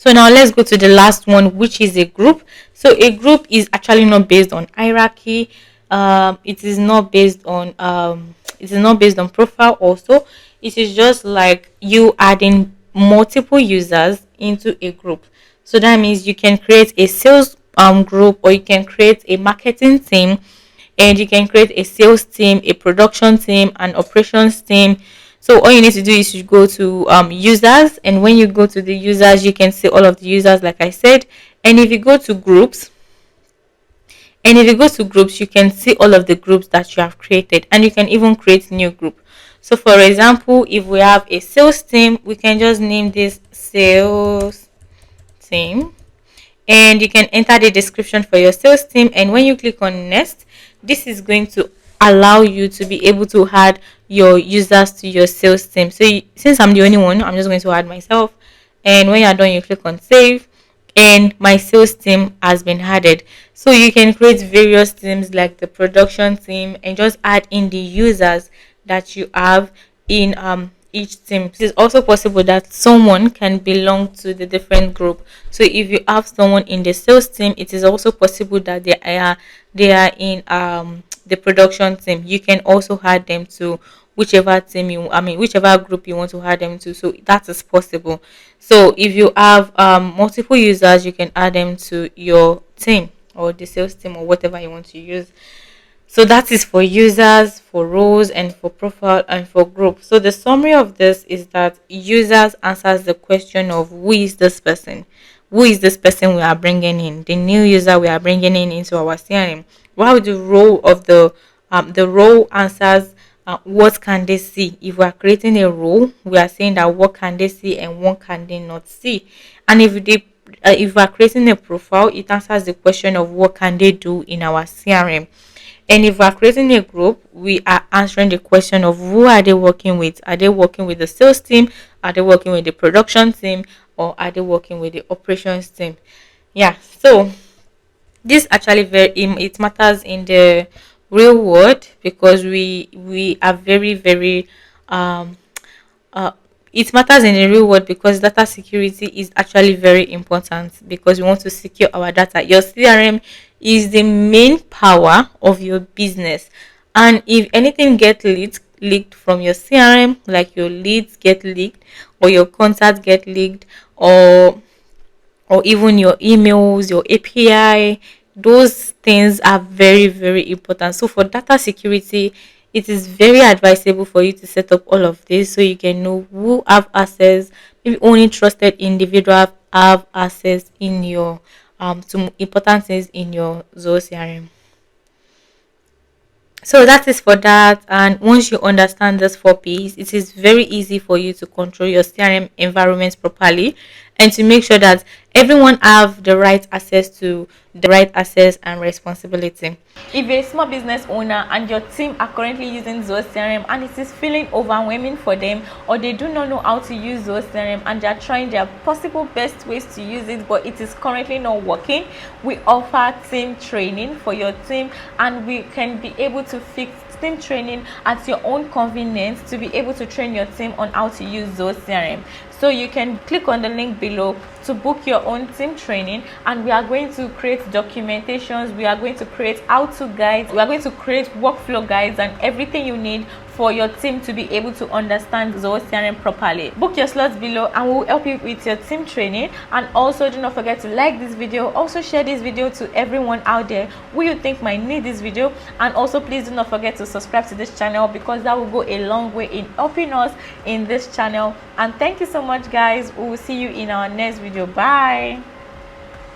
So now let's go to the last one, which is a group. So a group is actually not based on hierarchy. It is not based on profile also. It is just like you adding multiple users into a group. So that means you can create a sales group, or you can create a marketing team, and you can create a sales team, a production team, an operations team. So all you need to do is you go to users, and when you go to the users, you can see all of the users, like I said. And if you go to groups, you can see all of the groups that you have created, and you can even create new group. So for example, if we have a sales team, we can just name this sales team, and you can enter the description for your sales team. And when you click on next, this is going to allow you to be able to add your users to your sales team. So since I'm the only one, I'm just going to add myself, and when you're done, you click on save, and my sales team has been added. So you can create various teams like the production team, and just add in the users that you have in each team. It is also possible that someone can belong to the different group. So if you have someone in the sales team, it is also possible that they are in the production team. You can also add them to whichever team whichever group you want to add them to. So that is possible. So if you have multiple users, you can add them to your team, or the sales team, or whatever you want to use. So that is for users, for roles, and for profile, and for group. So the summary of this is that users answers the question of who is this person? Who is this person we are bringing in? The new user we are bringing in into our CRM. While the role of the role answers what can they see. If we are creating a role, we are saying that what can they see and what can they not see. And if we are creating a profile, it answers the question of what can they do in our CRM. And if we're creating a group, we are answering the question of who are they working with? Are they working with the sales team? Are they working with the production team? Or are they working with the operations team? Yeah, so this actually it matters in the real world, because we are very, very um uh, it matters in the real world, because data security is actually very important, because we want to secure our data. Your CRM is the main power of your business, and if anything gets leaked from your CRM, like your leads get leaked, or your contacts get leaked, or even your emails, your API, those things are very, very important. So for data security, it is very advisable for you to set up all of this, so you can know who have access. Maybe only trusted individual have access in your to important things in your Zoho CRM. So that is for that. And once you understand this 4 P's, it is very easy for you to control your CRM environment properly, and to make sure that everyone have the right access and responsibility. If you're a small business owner and your team are currently using Zoho CRM and it is feeling overwhelming for them, or they do not know how to use Zoho CRM and they are trying their possible best ways to use it, but it is currently not working, we offer team training for your team, and we can be able to fix team training at your own convenience, to be able to train your team on how to use Zoho CRM. So you can click on the link below to book your own team training, and we are going to create documentations, we are going to create how-to guides, we are going to create workflow guides, and everything you need for your team to be able to understand Zoho CRM properly. Book your slots below and we'll help you with your team training. And also, do not forget to like this video, also share this video to everyone out there who you think might need this video. And also, please do not forget to subscribe to this channel, because that will go a long way in helping us in this channel. And thank you so much, guys. We will see you in our next video. Bye.